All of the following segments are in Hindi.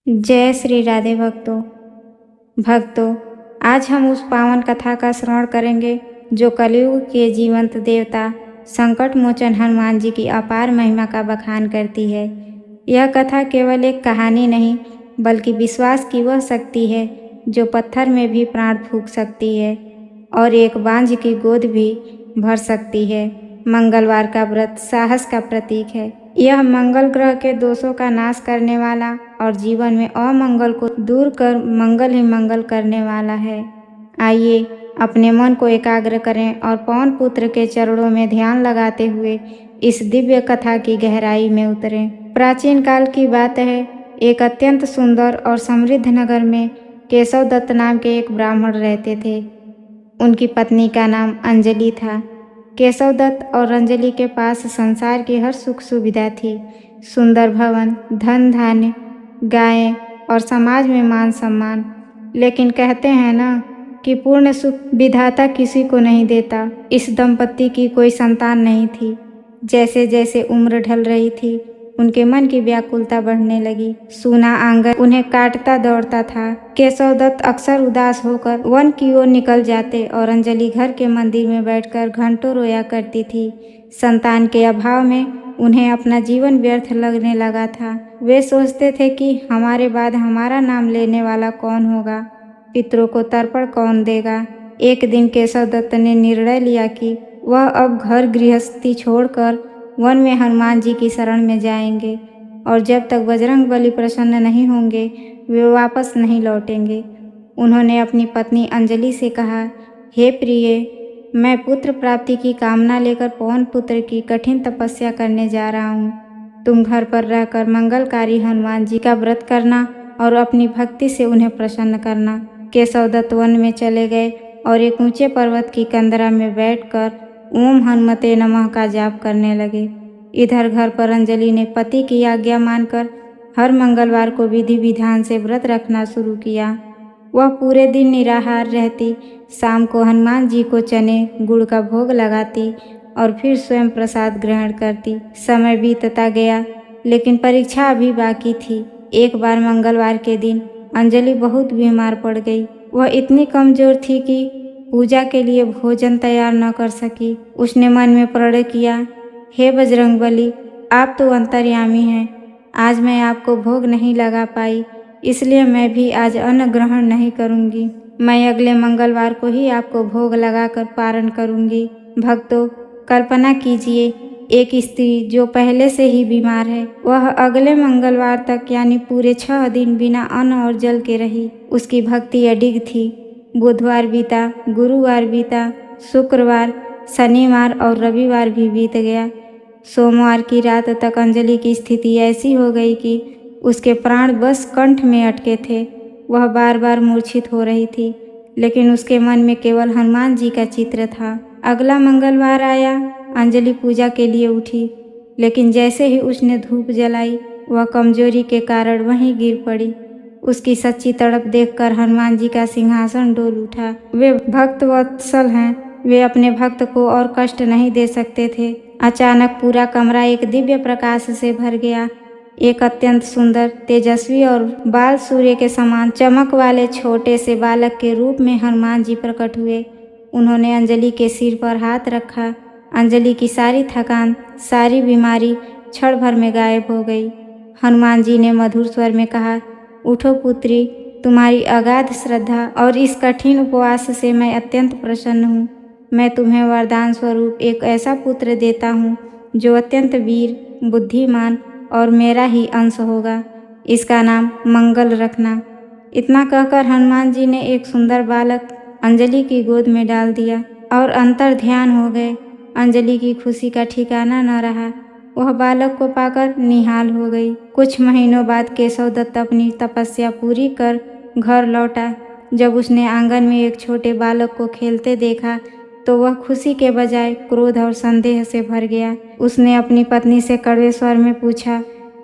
जय श्री राधे भक्तों, आज हम उस पावन कथा का श्रवण करेंगे जो कलयुग के जीवंत देवता संकट मोचन हनुमान जी की अपार महिमा का बखान करती है। यह कथा केवल एक कहानी नहीं बल्कि विश्वास की वह शक्ति है जो पत्थर में भी प्राण फूंक सकती है और एक बांझ की गोद भी भर सकती है। मंगलवार का व्रत साहस का प्रतीक है। यह मंगल ग्रह के दोषों का नाश करने वाला और जीवन में अमंगल को दूर कर मंगल ही मंगल करने वाला है। आइए अपने मन को एकाग्र करें और पवन पुत्र के चरणों में ध्यान लगाते हुए इस दिव्य कथा की गहराई में उतरें। प्राचीन काल की बात है, एक अत्यंत सुंदर और समृद्ध नगर में केशव दत्त नाम के एक ब्राह्मण रहते थे। उनकी पत्नी का नाम अंजलि था। केशव दत्त और अंजलि के पास संसार की हर सुख सुविधा थी। सुंदर भवन, धन धान्य, गायें और समाज में मान सम्मान। लेकिन कहते हैं ना कि पूर्ण सुख विधाता किसी को नहीं देता। इस दंपत्ति की कोई संतान नहीं थी। जैसे जैसे उम्र ढल रही थी उनके मन की व्याकुलता बढ़ने लगी। सूना आंगन उन्हें काटता दौड़ता था। केशव दत्त अक्सर उदास होकर वन की ओर निकल जाते और अंजलि घर के मंदिर में बैठकर घंटों रोया करती थी। संतान के अभाव में उन्हें अपना जीवन व्यर्थ लगने लगा था। वे सोचते थे कि हमारे बाद हमारा नाम लेने वाला कौन होगा, पितरों को तर्पण कौन देगा। एक दिन केशव दत्त ने निर्णय लिया कि वह अब घर गृहस्थी छोड़कर वन में हनुमान जी की शरण में जाएंगे और जब तक बजरंग बली प्रसन्न नहीं होंगे वे वापस नहीं लौटेंगे। उन्होंने अपनी पत्नी अंजलि से कहा, हे प्रिय, मैं पुत्र प्राप्ति की कामना लेकर पवन पुत्र की कठिन तपस्या करने जा रहा हूँ। तुम घर पर रहकर मंगलकारी हनुमान जी का व्रत करना और अपनी भक्ति से उन्हें प्रसन्न करना। केशव दत्त वन में चले गए और एक ऊंचे पर्वत की कंदरा में बैठकर ओम हनुमते नमः का जाप करने लगे। इधर घर पर अंजलि ने पति की आज्ञा मानकर हर मंगलवार को विधि विधान से व्रत रखना शुरू किया। वह पूरे दिन निराहार रहती, शाम को हनुमान जी को चने गुड़ का भोग लगाती और फिर स्वयं प्रसाद ग्रहण करती। समय बीतता गया लेकिन परीक्षा अभी बाकी थी। एक बार मंगलवार के दिन अंजलि बहुत बीमार पड़ गई। वह इतनी कमजोर थी कि पूजा के लिए भोजन तैयार न कर सकी। उसने मन में प्रण किया, हे बजरंगबली, आप तो अंतर्यामी हैं। आज मैं आपको भोग नहीं लगा पाई, इसलिए मैं भी आज अन्न ग्रहण नहीं करूंगी। मैं अगले मंगलवार को ही आपको भोग लगाकर पारण करूंगी। भक्तों, कल्पना कीजिए, एक स्त्री जो पहले से ही बीमार है, वह अगले मंगलवार तक यानी पूरे 6 दिन बिना अन्न और जल के रही। उसकी भक्ति अडिग थी। बुधवार बीता, गुरुवार बीता, शुक्रवार, शनिवार और रविवार भी बीत गया। सोमवार की रात तक अंजलि की स्थिति ऐसी हो गई कि उसके प्राण बस कंठ में अटके थे। वह बार बार मूर्छित हो रही थी, लेकिन उसके मन में केवल हनुमान जी का चित्र था। अगला मंगलवार आया। अंजलि पूजा के लिए उठी, लेकिन जैसे ही उसने धूप जलाई वह कमजोरी के कारण वहीं गिर पड़ी। उसकी सच्ची तड़प देखकर हनुमान जी का सिंहासन डोल उठा। वे भक्त वत्सल हैं, वे अपने भक्त को और कष्ट नहीं दे सकते थे। अचानक पूरा कमरा एक दिव्य प्रकाश से भर गया। एक अत्यंत सुंदर, तेजस्वी और बाल सूर्य के समान चमक वाले छोटे से बालक के रूप में हनुमान जी प्रकट हुए। उन्होंने अंजलि के सिर पर हाथ रखा। अंजलि की सारी थकान, सारी बीमारी क्षण भर में गायब हो गई। हनुमान जी ने मधुर स्वर में कहा, उठो पुत्री, तुम्हारी अगाध श्रद्धा और इस कठिन उपवास से मैं अत्यंत प्रसन्न हूँ। मैं तुम्हें वरदान स्वरूप एक ऐसा पुत्र देता हूँ जो अत्यंत वीर, बुद्धिमान और मेरा ही अंश होगा। इसका नाम मंगल रखना। इतना कहकर हनुमान जी ने एक सुंदर बालक अंजलि की गोद में डाल दिया और अंतर ध्यान हो गए। अंजलि की खुशी का ठिकाना न रहा। वह बालक को पाकर निहाल हो गई। कुछ महीनों बाद केशव दत्त अपनी तपस्या पूरी कर घर लौटा। जब उसने आंगन में एक छोटे बालक को खेलते देखा तो वह खुशी के बजाय क्रोध और संदेह से भर गया। उसने अपनी पत्नी से कड़वे स्वर में पूछा,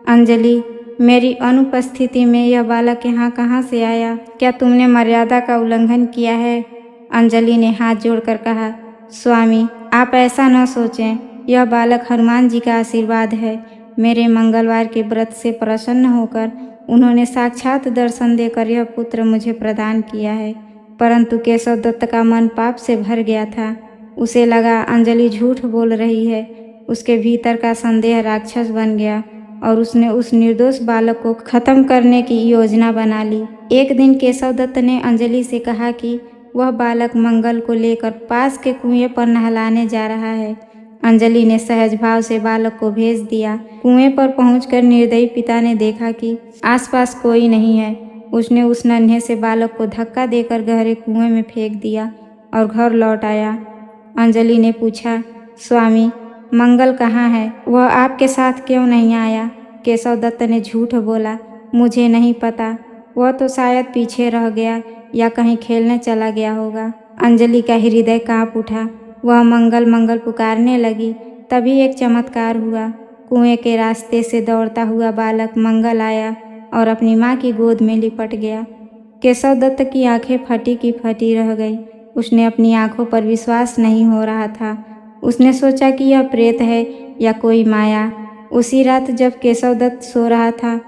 अंजलि, मेरी अनुपस्थिति में यह बालक यहाँ कहाँ से आया? क्या तुमने मर्यादा का उल्लंघन किया है? अंजलि ने हाथ जोड़कर कहा, स्वामी, आप ऐसा न सोचें। यह बालक हनुमान जी का आशीर्वाद है। मेरे मंगलवार के व्रत से प्रसन्न होकर उन्होंने साक्षात दर्शन देकर यह पुत्र मुझे प्रदान किया है। परंतु केशव दत्त का मन पाप से भर गया था। उसे लगा अंजलि झूठ बोल रही है। उसके भीतर का संदेह राक्षस बन गया और उसने उस निर्दोष बालक को खत्म करने की योजना बना ली। एक दिन केशव दत्त ने अंजलि से कहा कि वह बालक मंगल को लेकर पास के कुएं पर नहलाने जा रहा है। अंजलि ने सहज भाव से बालक को भेज दिया। कुएं पर पहुंचकर निर्दयी पिता ने देखा कि आसपास कोई नहीं है। उसने उस नन्हे से बालक को धक्का देकर गहरे कुएं में फेंक दिया और घर लौट आया। अंजलि ने पूछा, स्वामी मंगल कहाँ है? वह आपके साथ क्यों नहीं आया? केशव दत्त ने झूठ बोला, मुझे नहीं पता, वह तो शायद पीछे रह गया या कहीं खेलने चला गया होगा। अंजलि का हृदय कांप उठा। वह मंगल मंगल पुकारने लगी। तभी एक चमत्कार हुआ। कुएं के रास्ते से दौड़ता हुआ बालक मंगल आया और अपनी माँ की गोद में लिपट गया। केशव दत्त की आंखें फटी की फटी रह गई। उसने अपनी आंखों पर विश्वास नहीं हो रहा था। उसने सोचा कि यह प्रेत है या कोई माया। उसी रात जब केशव दत्त सो रहा था,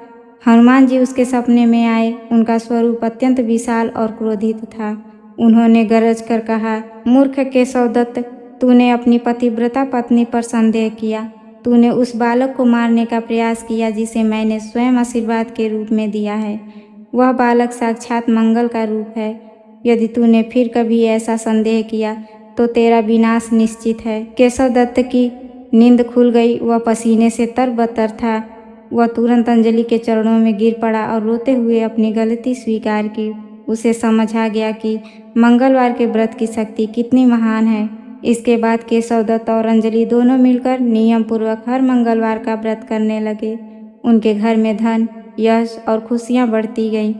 हनुमान जी उसके सपने में आए। उनका स्वरूप अत्यंत विशाल और क्रोधित था। उन्होंने गरज कर कहा, मूर्ख केशव दत्त, तूने अपनी पतिव्रता पत्नी पर संदेह किया। तूने उस बालक को मारने का प्रयास किया जिसे मैंने स्वयं आशीर्वाद के रूप में दिया है। वह बालक साक्षात मंगल का रूप है। यदि तूने फिर कभी ऐसा संदेह किया तो तेरा विनाश निश्चित है। केशव दत्त की नींद खुल गई। वह पसीने से तरबतर था। वह तुरंत अंजलि के चरणों में गिर पड़ा और रोते हुए अपनी गलती स्वीकार की। उसे समझ आ गया कि मंगलवार के व्रत की शक्ति कितनी महान है। इसके बाद केशव दत्त और अंजलि दोनों मिलकर नियम पूर्वक हर मंगलवार का व्रत करने लगे। उनके घर में धन, यश और खुशियाँ बढ़ती गईं।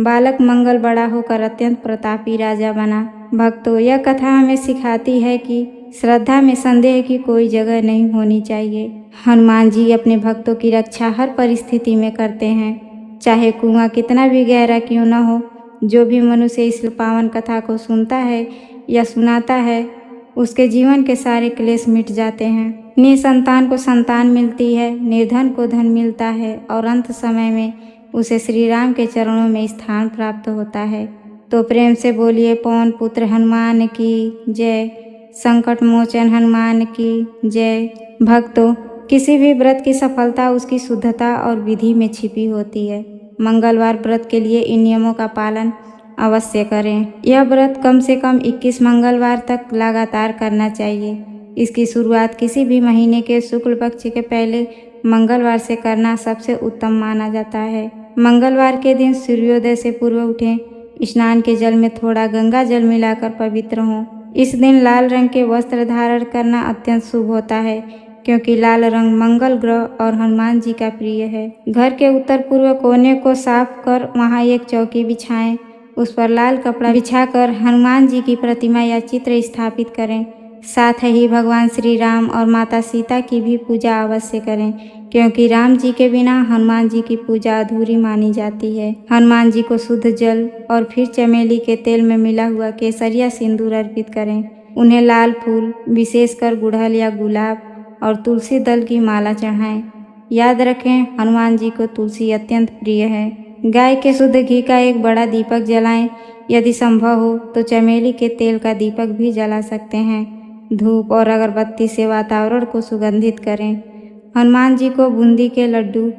बालक मंगल बड़ा होकर अत्यंत प्रतापी राजा बना। भक्तों, यह कथा हमें सिखाती है कि श्रद्धा में संदेह की कोई जगह नहीं होनी चाहिए। हनुमान जी अपने भक्तों की रक्षा हर परिस्थिति में करते हैं, चाहे कुआं कितना भी गहरा क्यों न हो। जो भी मनुष्य इस पावन कथा को सुनता है या सुनाता है, उसके जीवन के सारे क्लेश मिट जाते हैं। निसंतान को संतान मिलती है, निर्धन को धन मिलता है और अंत समय में उसे श्री राम के चरणों में स्थान प्राप्त होता है। तो प्रेम से बोलिए पवन पुत्र हनुमान की जय, संकट मोचन हनुमान की जय। भक्तों, किसी भी व्रत की सफलता उसकी शुद्धता और विधि में छिपी होती है। मंगलवार व्रत के लिए इन नियमों का पालन अवश्य करें। यह व्रत कम से कम 21 मंगलवार तक लगातार करना चाहिए। इसकी शुरुआत किसी भी महीने के शुक्ल पक्ष के पहले मंगलवार से करना सबसे उत्तम माना जाता है। मंगलवार के दिन सूर्योदय से पूर्व उठें। स्नान के जल में थोड़ा गंगा जल मिलाकर पवित्र हों। इस दिन लाल रंग के वस्त्र धारण करना अत्यंत शुभ होता है, क्योंकि लाल रंग मंगल ग्रह और हनुमान जी का प्रिय है। घर के उत्तर पूर्व कोने को साफ कर वहां एक चौकी बिछाएं। उस पर लाल कपड़ा बिछाकर हनुमान जी की प्रतिमा या चित्र स्थापित करें। साथ ही भगवान श्री राम और माता सीता की भी पूजा अवश्य करें, क्योंकि राम जी के बिना हनुमान जी की पूजा अधूरी मानी जाती है। हनुमान जी को शुद्ध जल और फिर चमेली के तेल में मिला हुआ केसरिया सिंदूर अर्पित करें। उन्हें लाल फूल, विशेषकर गुड़हल या गुलाब और तुलसी दल की माला चढ़ाएं। याद रखें, हनुमान जी को तुलसी अत्यंत प्रिय है। गाय के शुद्ध घी का एक बड़ा दीपक जलाएं। यदि संभव हो तो चमेली के तेल का दीपक भी जला सकते हैं। धूप और अगरबत्ती से वातावरण को सुगंधित करें। हनुमान जी को बूंदी के लड्डू,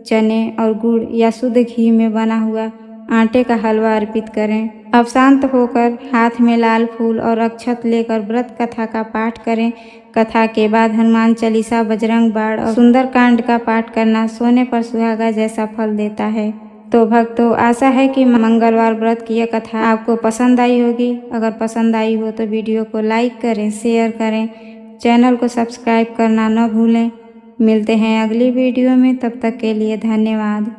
चने और गुड़ या शुद्ध घी में बना हुआ आटे का हलवा अर्पित करें। अब शांत होकर हाथ में लाल फूल और अक्षत लेकर व्रत कथा का पाठ करें। कथा के बाद हनुमान चालीसा, बजरंग बाण और सुंदरकांड का पाठ करना सोने पर सुहागा जैसा फल देता है। तो भक्तों, आशा है कि मंगलवार व्रत की यह कथा आपको पसंद आई होगी। अगर पसंद आई हो तो वीडियो को लाइक करें, शेयर करें, चैनल को सब्सक्राइब करना न भूलें। मिलते हैं अगली वीडियो में, तब तक के लिए धन्यवाद।